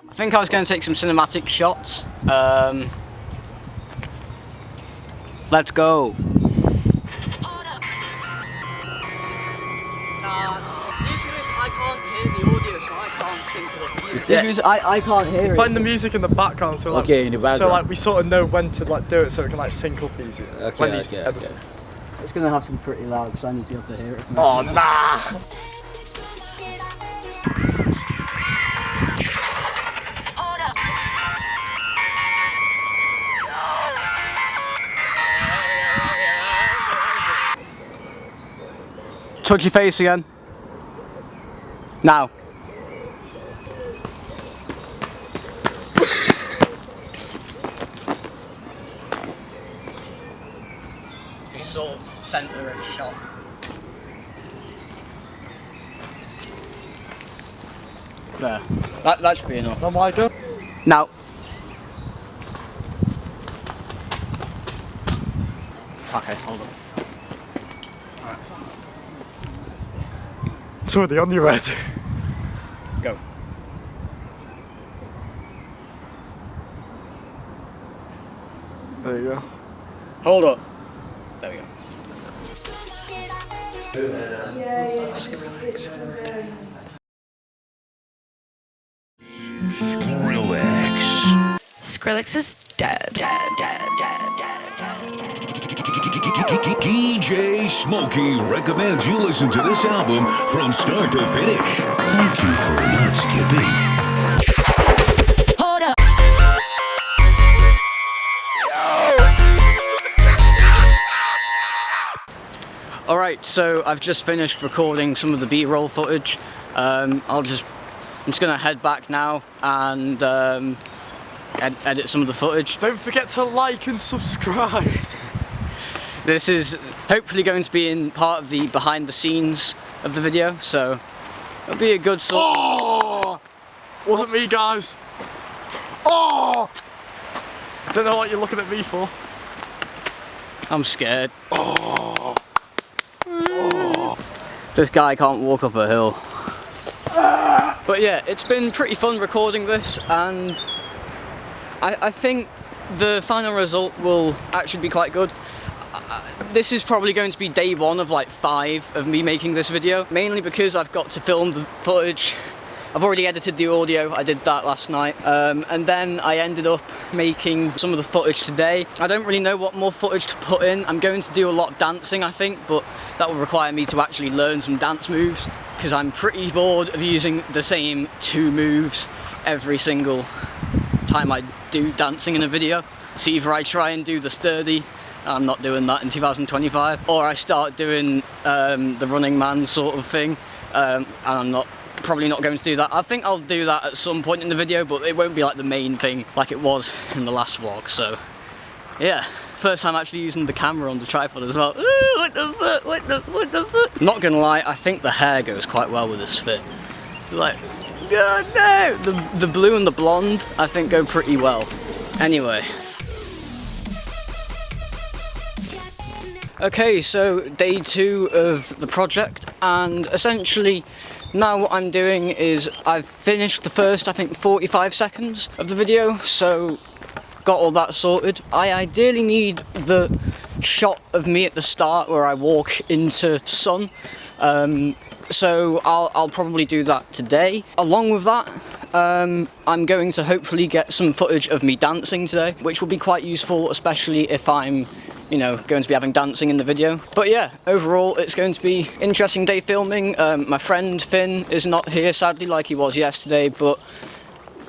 I think I was going to take some cinematic shots. Let's go. The issue is I can't hear the audio, so I can't sync it. The issue is I can't hear it. It's playing the music in the background, so like, okay, in the background. So like we sort of know when to like do it, so it can like sync up easy. Okay, when he's okay. It's going to have to be pretty loud because I need to be able to hear it. Oh nah! Touch your face again. Now. Be sort of centre of the shot. There. That should be enough. Oh my god. Now. Okay, hold on. It's already on your head. Go. There you go. Hold up. There we go. Skrillex. Skrillex is dead. DJ Smokey recommends you listen to this album from start to finish. Thank you for not skipping. Hold up. Alright, so I've just finished recording some of the B-roll footage. I'm just gonna head back now and edit some of the footage. Don't forget to like and subscribe. This is hopefully going to be in part of the behind the scenes of the video, so it'll be a good sort. Oh! Wasn't me, guys. Oh! Don't know what you're looking at me for. I'm scared. Oh! This guy can't walk up a hill. But yeah, it's been pretty fun recording this, and I think the final result will actually be quite good. This is probably going to be day one of like 5 of me making this video, mainly because I've got to film the footage. I've already edited the audio, I did that last night, and then I ended up making some of the footage today. I don't really know what more footage to put in. I'm going to do a lot of dancing, I think, but that will require me to actually learn some dance moves, because I'm pretty bored of using the same 2 moves every single time I do dancing in a video. So either I try and do the sturdy, I'm not doing that in 2025, or I start doing the running man sort of thing, and I'm probably not going to do that. I think I'll do that at some point in the video, but it won't be like the main thing like it was in the last vlog, so yeah. First time actually using the camera on the tripod as well. Ooh, what the fuck, what the fuck? Not gonna lie, I think the hair goes quite well with this fit. Like, oh no! The blue and the blonde, I think, go pretty well. Anyway. Okay, so day 2 of the project, and essentially now what I'm doing is I've finished the first, I think, 45 seconds of the video, so got all that sorted. I ideally need the shot of me at the start where I walk into sun, so I'll probably do that today. Along with that, I'm going to hopefully get some footage of me dancing today, which will be quite useful, especially if I'm, you know, going to be having dancing in the video. But yeah, overall it's going to be an interesting day filming. My friend Finn is not here, sadly, like he was yesterday, but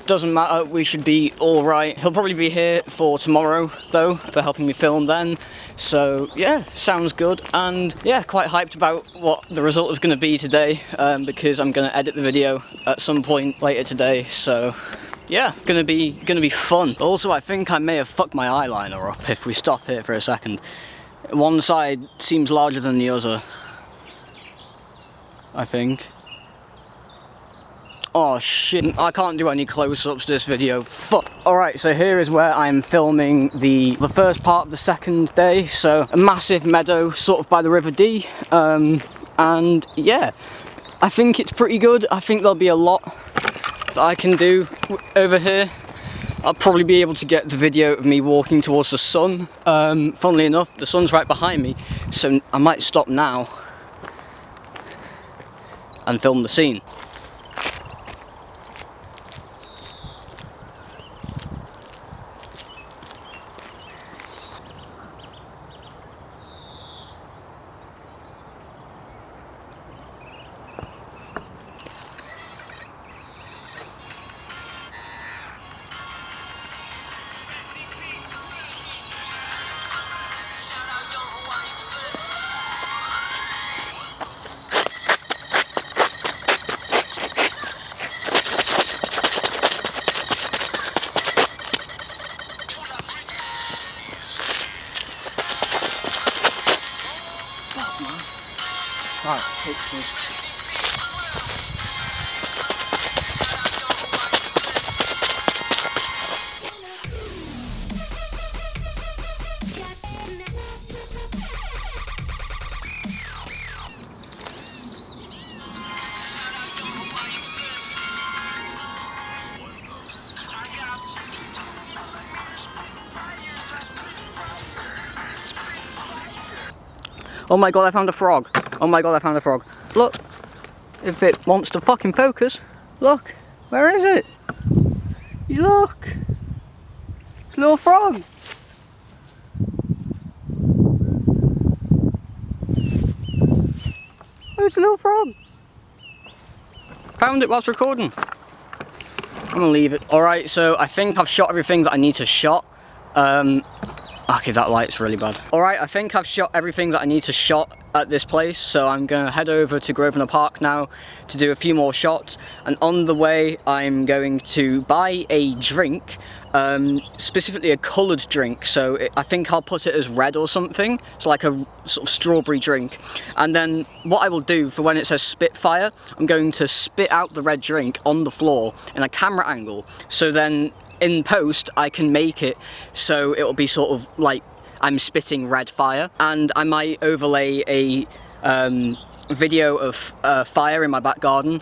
doesn't matter, we should be alright. He'll probably be here for tomorrow though, for helping me film then. So yeah, sounds good, and yeah, quite hyped about what the result is going to be today, because I'm going to edit the video at some point later today, so yeah, gonna be fun. Also, I think I may have fucked my eyeliner up if we stop here for a second. One side seems larger than the other, I think. Oh shit, I can't do any close-ups to this video, fuck. Alright, so here is where I'm filming the first part of the second day. So a massive meadow sort of by the River Dee, and yeah, I think it's pretty good. I think there'll be a lot that I can do over here. I'll probably be able to get the video of me walking towards the sun. Funnily enough, the sun's right behind me, so I might stop now and film the scene. Right, hopefully. Oh my god, I found a frog. Oh my god, I found a frog. Look, if it wants to fucking focus, look, where is it? You look, it's a little frog. Oh, it's a little frog. Found it whilst recording. I'm gonna leave it. Alright, so I think I've shot everything that I need to shot. Okay, that light's really bad. Alright, I think I've shot everything that I need to shot at this place, so I'm gonna head over to Grosvenor Park now to do a few more shots, and on the way I'm going to buy a drink, specifically a coloured drink, so I think I'll put it as red or something, so like a sort of strawberry drink, and then what I will do for when it says Spitfire, I'm going to spit out the red drink on the floor in a camera angle, so then in post I can make it so it'll be sort of like I'm spitting red fire, and I might overlay a video of fire in my back garden,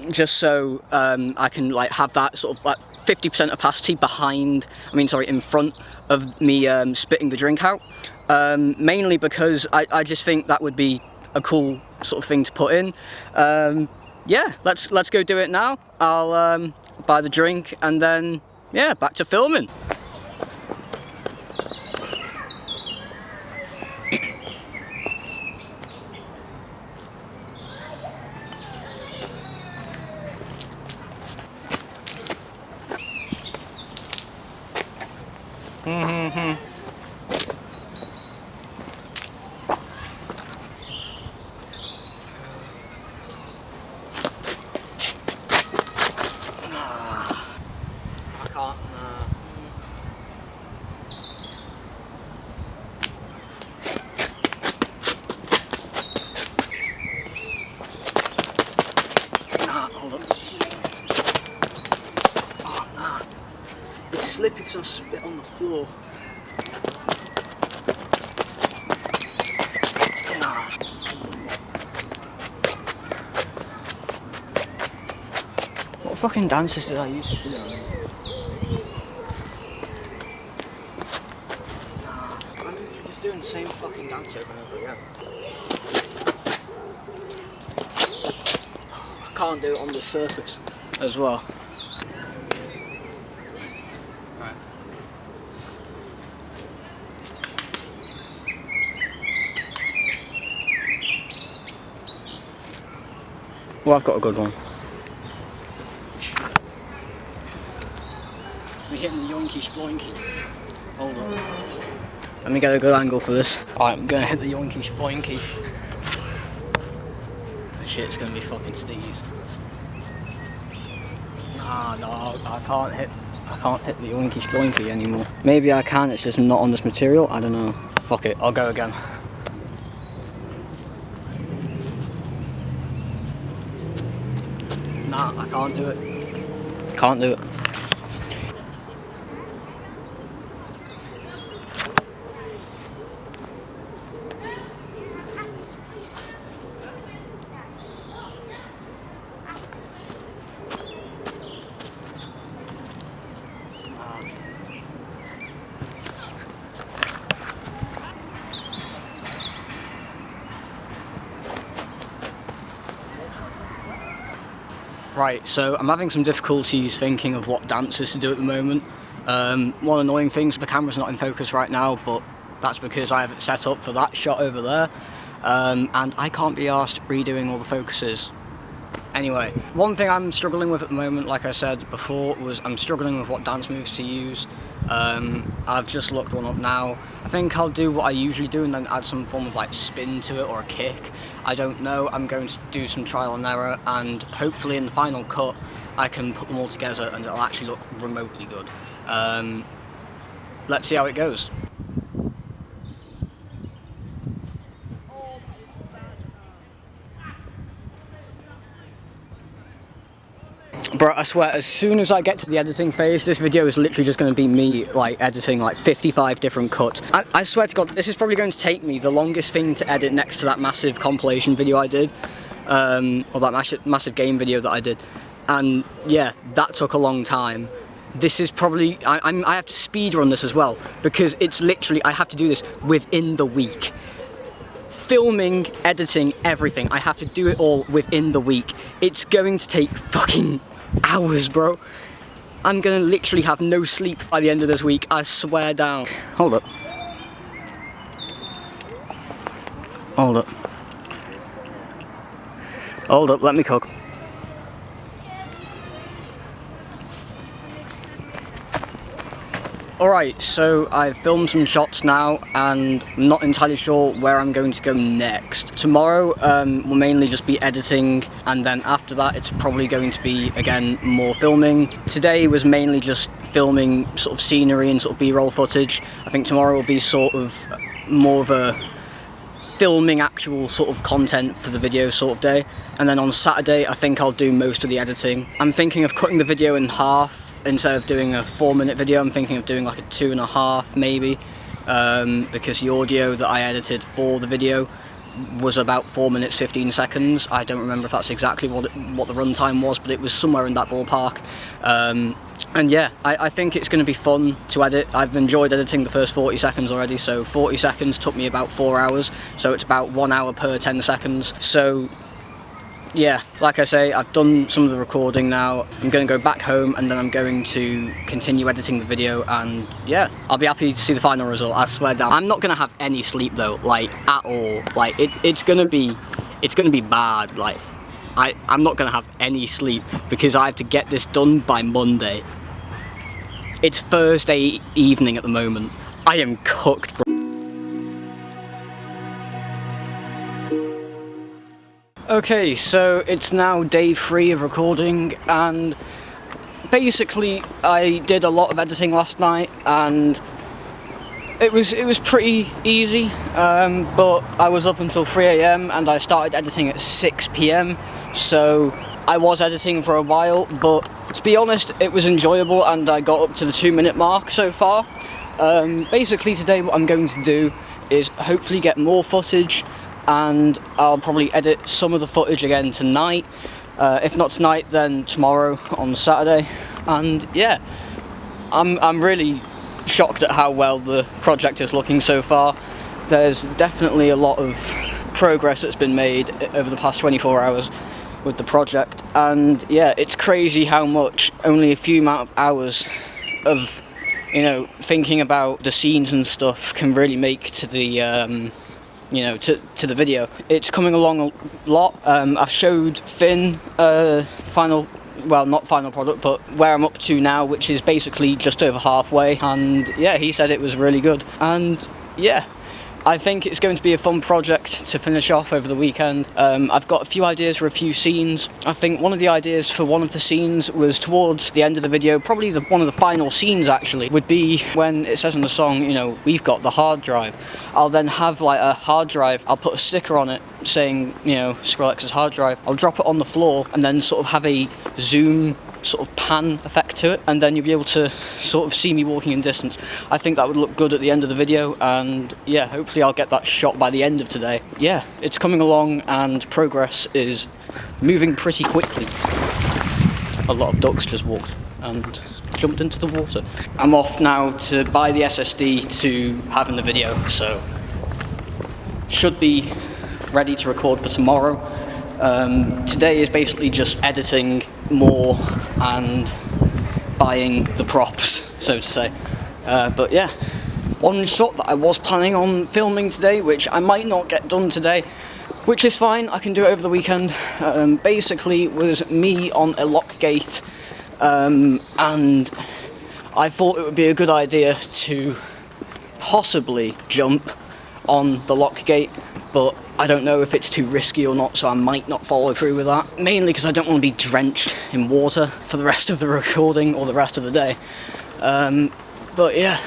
just so I can like have that sort of like 50% opacity behind, in front of me spitting the drink out, mainly because I just think that would be a cool sort of thing to put in. Yeah, let's go do it now. I'll buy the drink and then yeah, back to filming. It's slippy because I spit on the floor. What fucking dances did I use to do that? I'm just doing the same fucking dance over and over again. I can't do it on the surface as well. Well, I've got a good one. We're hitting the yoinky sploinky. Hold on. Let me get a good angle for this. Alright, I'm gonna hit the yoinky sploinky. Shit's gonna be fucking steez. Ah, no, I can't hit the yoinky sploinky anymore. Maybe I can, it's just not on this material, I don't know. Fuck it, I'll go again. Nah, I can't do it. Can't do it. Right, so I'm having some difficulties thinking of what dances to do at the moment. One annoying thing is the camera's not in focus right now, but that's because I have it set up for that shot over there, and I can't be arsed redoing all the focuses. Anyway, one thing I'm struggling with at the moment, like I said before, was I'm struggling with what dance moves to use. I've just looked one up now. I think I'll do what I usually do and then add some form of like spin to it or a kick. I don't know. I'm going to do some trial and error, and hopefully in the final cut I can put them all together and it'll actually look remotely good. Let's see how it goes. Bro, I swear, as soon as I get to the editing phase, this video is literally just going to be me, like, editing, like, 55 different cuts. I swear to God, this is probably going to take me the longest thing to edit next to that massive compilation video I did, or that massive game video that I did. And, yeah, that took a long time. This is probably, I have to speedrun this as well, because it's literally, I have to do this within the week. Filming, editing, everything, I have to do it all within the week. It's going to take fucking hours, bro. I'm gonna literally have no sleep by the end of this week, I swear down. Hold up. Hold up. Hold up, let me cook. Alright, so I've filmed some shots now and I'm not entirely sure where I'm going to go next. Tomorrow will mainly just be editing, and then after that it's probably going to be, again, more filming. Today was mainly just filming sort of scenery and sort of B-roll footage. I think tomorrow will be sort of more of a filming actual sort of content for the video sort of day. And then on Saturday I think I'll do most of the editing. I'm thinking of cutting the video in half. Instead of doing a 4-minute video, I'm thinking of doing like a 2.5 maybe, because the audio that I edited for the video was about 4 minutes 15 seconds. I don't remember if that's exactly what the runtime was, but it was somewhere in that ballpark. And yeah, I think it's going to be fun to edit. I've enjoyed editing the first 40 seconds already, so 40 seconds took me about 4 hours, so it's about 1 hour per 10 seconds. So yeah, like I say, I've done some of the recording now. I'm going to go back home and then I'm going to continue editing the video, and yeah, I'll be happy to see the final result, I swear down. I'm not going to have any sleep though, like, at all. Like, it's going to be bad. Like, I'm not going to have any sleep because I have to get this done by Monday. It's Thursday evening at the moment. I am cooked, bro. Okay, so it's now day 3 of recording, and basically I did a lot of editing last night and it was pretty easy, but I was up until 3 AM and I started editing at 6 PM, so I was editing for a while, but to be honest it was enjoyable and I got up to the 2-minute mark so far. Basically today what I'm going to do is hopefully get more footage, and I'll probably edit some of the footage again tonight. If not tonight, then tomorrow on Saturday. And yeah, I'm really shocked at how well the project is looking so far. There's definitely a lot of progress that's been made over the past 24 hours with the project. And yeah, it's crazy how much only a few amount of hours of, you know, thinking about the scenes and stuff can really make to the you know, to the video. It's coming along a lot. I've showed Finn final, well, not final product, but where I'm up to now, which is basically just over halfway, and yeah, he said it was really good. And yeah, I think it's going to be a fun project to finish off over the weekend. I've got a few ideas for a few scenes. I think one of the ideas for one of the scenes was towards the end of the video, probably one of the final scenes actually, would be when it says in the song, you know, we've got the hard drive. I'll then have like a hard drive, I'll put a sticker on it saying, you know, Skrillex's hard drive. I'll drop it on the floor and then sort of have a zoom sort of pan effect to it, and then you'll be able to sort of see me walking in distance. I think that would look good at the end of the video, and yeah, hopefully I'll get that shot by the end of today. Yeah, it's coming along and progress is moving pretty quickly. A lot of ducks just walked and jumped into the water. I'm off now to buy the SSD to have in the video, so should be ready to record for tomorrow. Today is basically just editing more and buying the props, so to say. But yeah, one shot that I was planning on filming today, which I might not get done today, which is fine, I can do it over the weekend, basically was me on a lock gate, and I thought it would be a good idea to possibly jump on the lock gate, but I don't know if it's too risky or not, so I might not follow through with that. Mainly because I don't want to be drenched in water for the rest of the recording or the rest of the day. But yeah.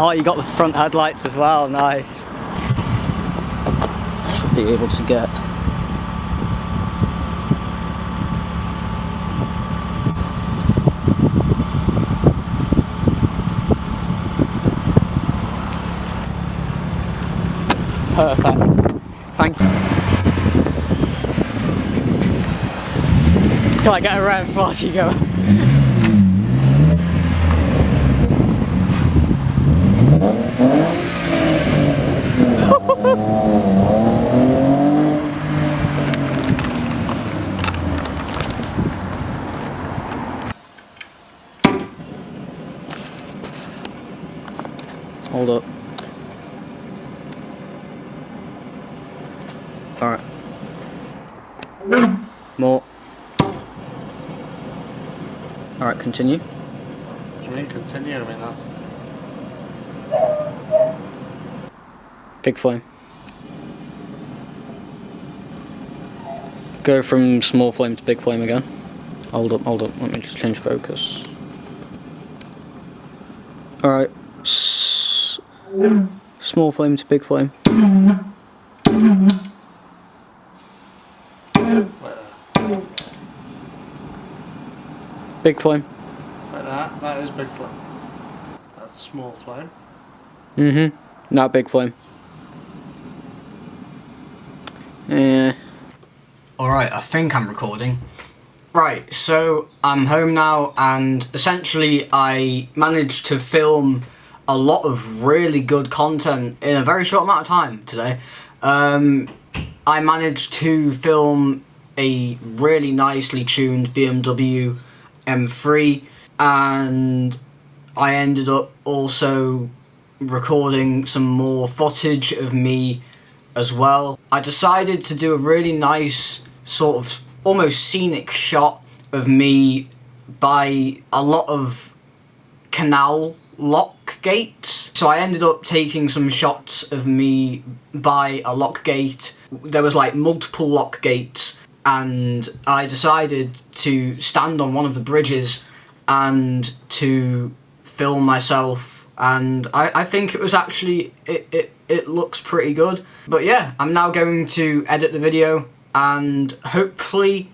Oh, you got the front headlights as well, nice. Should be able to get... Perfect. Thank you. Can I get around fast you go? Hold up. Alright. More. Alright, continue. Do you mean continue? I mean that's... Big flame. Go from small flame to big flame again. Hold up, let me just change focus. Alright. Small flame to big flame. Big flame. Like that? That is big flame. That's small flame. Mm-hmm. Now big flame. Yeah. Alright, I think I'm recording. Right, so I'm home now and essentially I managed to film a lot of really good content in a very short amount of time today. I managed to film a really nicely tuned BMW M3, and I ended up also recording some more footage of me as well. I decided to do a really nice sort of almost scenic shot of me by a lot of canal lock gates. So I ended up taking some shots of me by a lock gate. There was like multiple lock gates, and I decided to stand on one of the bridges and to film myself, and I think it was actually, it looks pretty good. But yeah, I'm now going to edit the video, and hopefully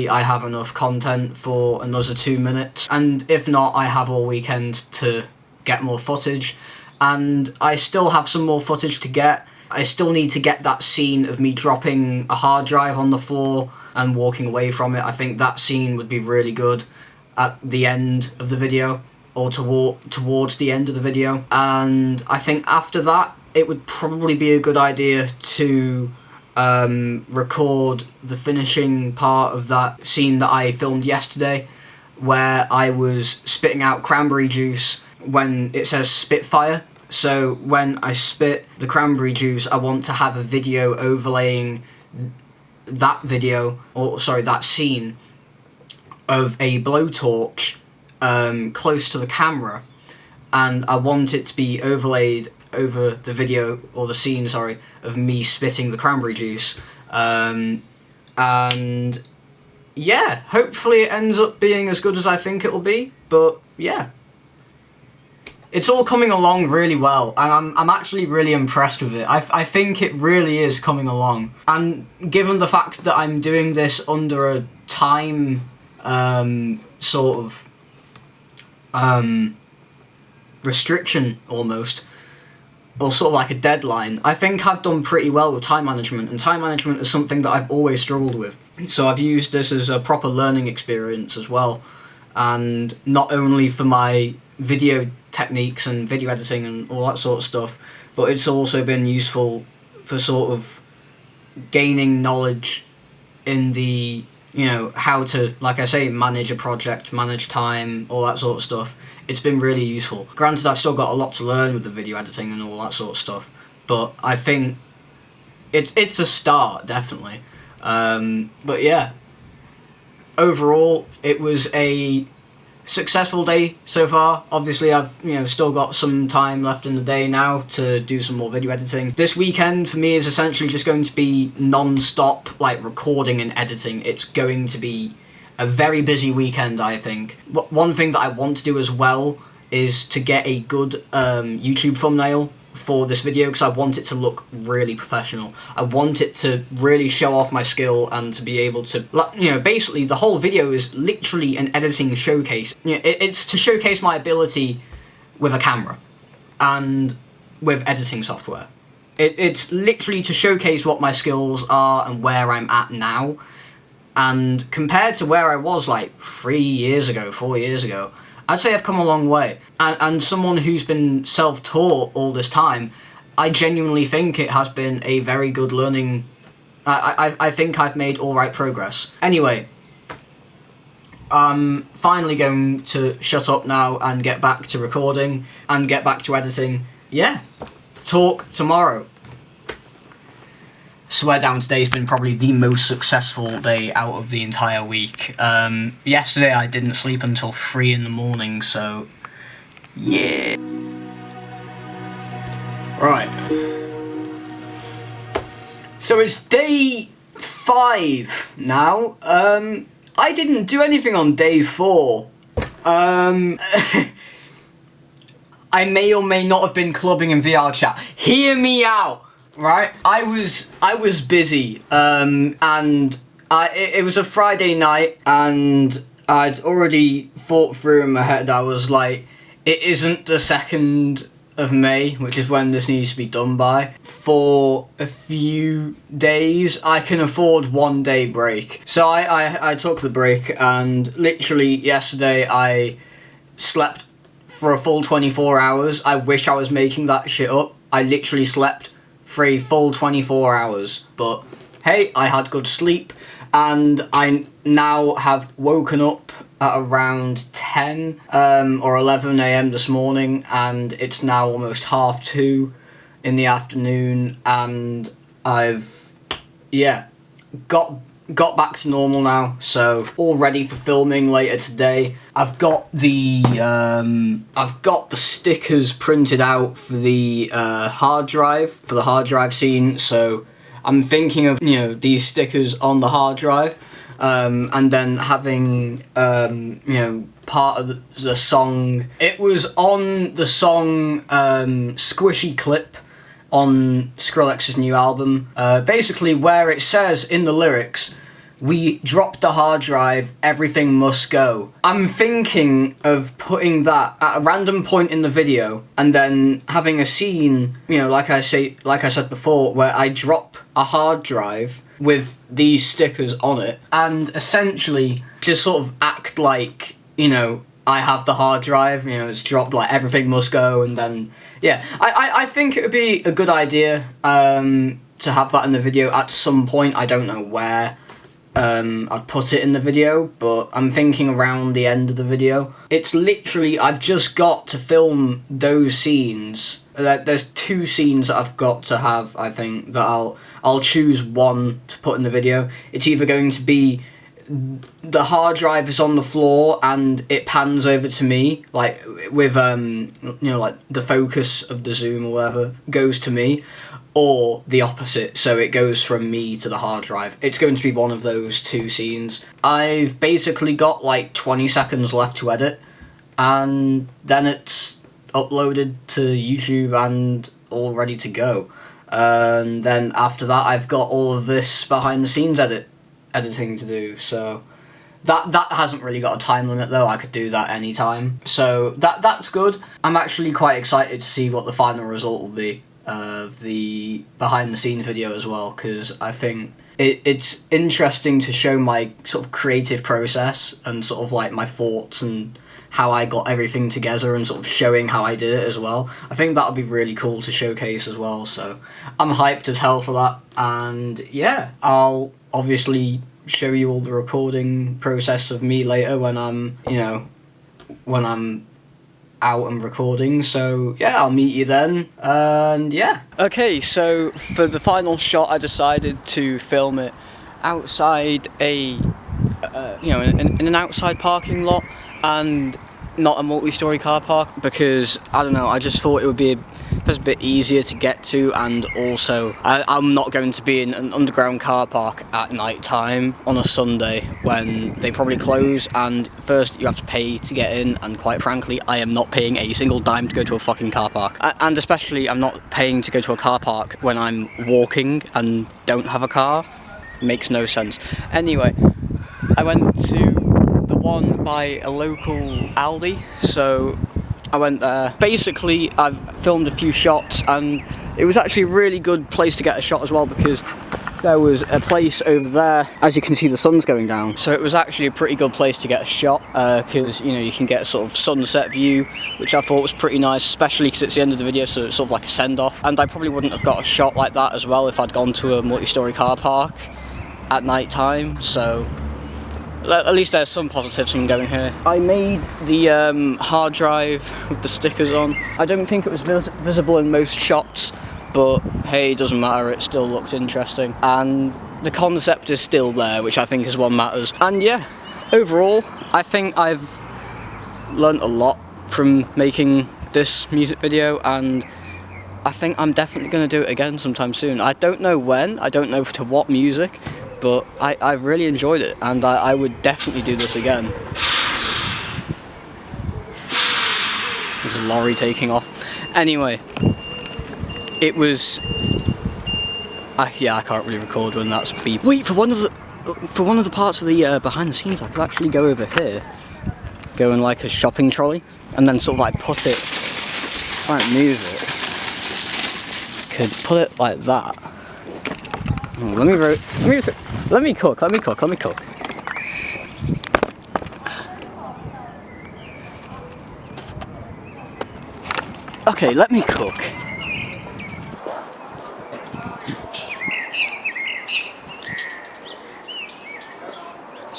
I have enough content for another 2 minutes, and if not, I have all weekend to get more footage, and I still have some more footage to get. I still need to get that scene of me dropping a hard drive on the floor and walking away from it. I think that scene would be really good at the end of the video, or towards the end of the video, and I think after that it would probably be a good idea to record the finishing part of that scene that I filmed yesterday, where I was spitting out cranberry juice when it says Spitfire. So when I spit the cranberry juice, I want to have a video overlaying that video, or sorry, that scene of a blowtorch close to the camera, and I want it to be overlaid over the video, or the scene, sorry, of me spitting the cranberry juice. And yeah, hopefully it ends up being as good as I think it will be. But yeah, it's all coming along really well, and I'm actually really impressed with it. I think it really is coming along, and given the fact that I'm doing this under a time sort of restriction almost, or sort of like a deadline, I think I've done pretty well with time management, and time management is something that I've always struggled with. So I've used this as a proper learning experience as well, and not only for my video techniques and video editing and all that sort of stuff, but it's also been useful for sort of gaining knowledge in the, you know, how to, like I say, manage a project, manage time, all that sort of stuff. It's been really useful. Granted, I've still got a lot to learn with the video editing and all that sort of stuff, but I think it's a start, definitely. But yeah, overall, it was a successful day so far. Obviously, I've still got some time left in the day now to do some more video editing. This weekend for me is essentially just going to be non-stop, like, recording and editing. It's going to be a very busy weekend, I think. One thing that I want to do as well is to get a good YouTube thumbnail for this video, because I want it to look really professional. I want it to really show off my skill and to be able to, basically the whole video is literally an editing showcase. It's to showcase my ability with a camera and with editing software. It's literally to showcase what my skills are and where I'm at now. And compared to where I was like 3 years ago, 4 years ago, I'd say I've come a long way. And someone who's been self-taught all this time, I genuinely think it has been a very good learning. I think I've made all right progress. Anyway, I'm finally going to shut up now and get back to recording and get back to editing. Yeah, talk tomorrow. Swear down, today's been probably the most successful day out of the entire week. Yesterday I didn't sleep until 3 in the morning, so yeah. Right. So it's day 5 now. I didn't do anything on day 4. I may or may not have been clubbing in VR chat. Hear me out! Right, I was busy, and it was a Friday night, and I'd already thought through in my head. I was like, it isn't the 2nd of May, which is when this needs to be done by. For a few days, I can afford 1 day break. So I took the break, and literally yesterday I slept for a full 24 hours. I wish I was making that shit up. I literally slept for a full 24 hours, but hey, I had good sleep, and I now have woken up at around 10 or 11 a.m. this morning, and it's now almost 2:30 in the afternoon, and I've got back to normal now, so all ready for filming later today. I've got the stickers printed out for the hard drive scene, so I'm thinking of, you know, these stickers on the hard drive, and then having you know, part of the song. It was on the song Squishy Clip on Skrillex's new album, basically where it says in the lyrics, "We dropped the hard drive, everything must go." I'm thinking of putting that at a random point in the video, and then having a scene, you know, like I said before, where I drop a hard drive with these stickers on it, and essentially just sort of act like, you know, I have the hard drive, you know, it's dropped, like everything must go, and then, yeah. I think it would be a good idea to have that in the video at some point. I don't know where I'd put it in the video, but I'm thinking around the end of the video. It's literally, I've just got to film those scenes. There's 2 scenes that I've got to have, I think, that I'll choose one to put in the video. It's either going to be the hard drive is on the floor and it pans over to me, like with you know, like the focus of the zoom or whatever goes to me, or the opposite, so it goes from me to the hard drive. It's going to be one of those 2 scenes. I've basically got like 20 seconds left to edit, and then it's uploaded to YouTube and all ready to go. And then after that, I've got all of this behind the scenes editing to do, so that hasn't really got a time limit though. I could do that anytime, so that's good. I'm actually quite excited to see what the final result will be of the behind the scenes video as well, because I think it's interesting to show my sort of creative process and sort of like my thoughts and how I got everything together, and sort of showing how I did it as well. I think that would be really cool to showcase as well, so I'm hyped as hell for that. And yeah, I'll obviously show you all the recording process of me later when I'm, you know, when I'm out and recording. So yeah, I'll meet you then, and yeah. Okay, so for the final shot, I decided to film it outside a you know, in an outside parking lot, and not a multi-storey car park, because I don't know, I just thought it would be a bit easier to get to, and also I'm not going to be in an underground car park at night time on a Sunday when they probably close, and first you have to pay to get in, and quite frankly I am not paying a single dime to go to a fucking car park, and especially I'm not paying to go to a car park when I'm walking and don't have a car. Makes no sense. Anyway, I went to the one by a local Aldi, so I went there. Basically, I filmed a few shots, and it was actually a really good place to get a shot as well, because there was a place over there. As you can see, the sun's going down, so it was actually a pretty good place to get a shot, because you know, you can get a sort of sunset view, which I thought was pretty nice, especially because it's the end of the video, so it's sort of like a send-off. And I probably wouldn't have got a shot like that as well if I'd gone to a multi-storey car park at night time, so at least there's some positives from going here. I made the hard drive with the stickers on. I don't think it was visible in most shots, but hey, it doesn't matter, it still looks interesting. And the concept is still there, which I think is what matters. And yeah, overall, I think I've learnt a lot from making this music video, and I think I'm definitely going to do it again sometime soon. I don't know when, I don't know to what music, but I really enjoyed it, and I would definitely do this again. There's a lorry taking off. Anyway, it was... yeah, I can't really record when that's beep. Wait, for one of the parts of the behind the scenes, I could actually go over here, go in like a shopping trolley, and then sort of like put it, like move it. Could put it like that. Let me cook. Okay, let me cook.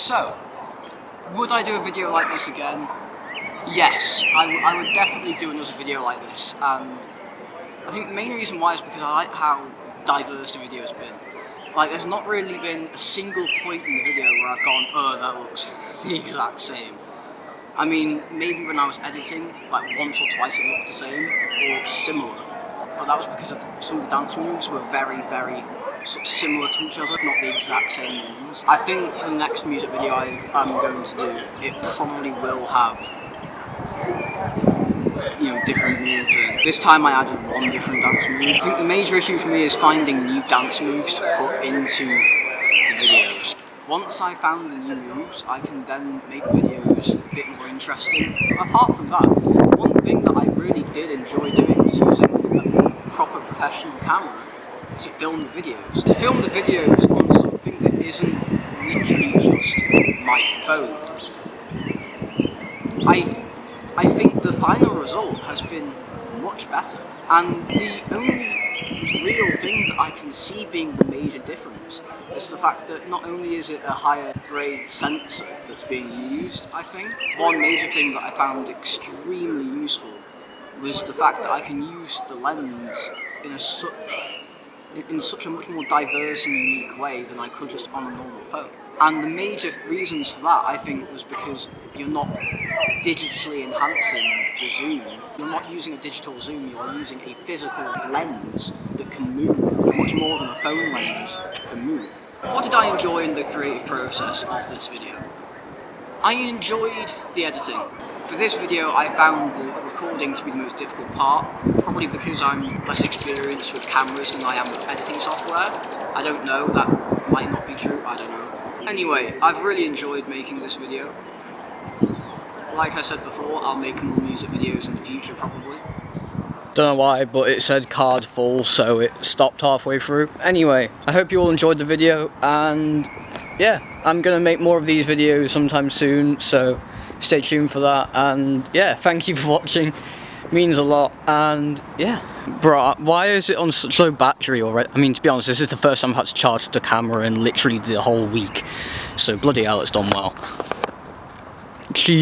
So, would I do a video like this again? Yes, I would definitely do another video like this, and I think the main reason why is because I like how diverse the video has been. Like, there's not really been a single point in the video where I've gone, oh, that looks the exact same. I mean, maybe when I was editing, like once or twice it looked the same, or similar, but that was because of some of the dance moves were very, very sort of similar to each other, not the exact same ones. I think for the next music video I'm going to do, it probably will have, you know, different moves. And this time I added one different dance move. I think the major issue for me is finding new dance moves to put into the videos. Once I found the new moves, I can then make videos a bit more interesting. Apart from that, one thing that I really did enjoy doing was using a proper professional camera to film the videos. To film the videos on something that isn't literally just my phone. I think the final result has been much better. And the only real thing that I can see being the major difference is the fact that not only is it a higher grade sensor that's being used, I think. One major thing that I found extremely useful was the fact that I can use the lens in such a much more diverse and unique way than I could just on a normal phone. And the major reasons for that, I think, was because you're not digitally enhancing the zoom. You're not using a digital zoom, you're using a physical lens that can move much more than a phone lens can move. What did I enjoy in the creative process of this video? I enjoyed the editing. For this video, I found the recording to be the most difficult part, probably because I'm less experienced with cameras than I am with editing software. I don't know, that might not be true, I don't know. Anyway, I've really enjoyed making this video. Like I said before, I'll make more music videos in the future, probably. Don't know why, but it said card full, so it stopped halfway through. Anyway, I hope you all enjoyed the video, and yeah, I'm gonna make more of these videos sometime soon, so stay tuned for that. And yeah, thank you for watching, means a lot. And yeah, bro, why is it on such low battery already? I mean, to be honest, this is the first time I've had to charge the camera in literally the whole week, so bloody hell, it's done well. Cheers.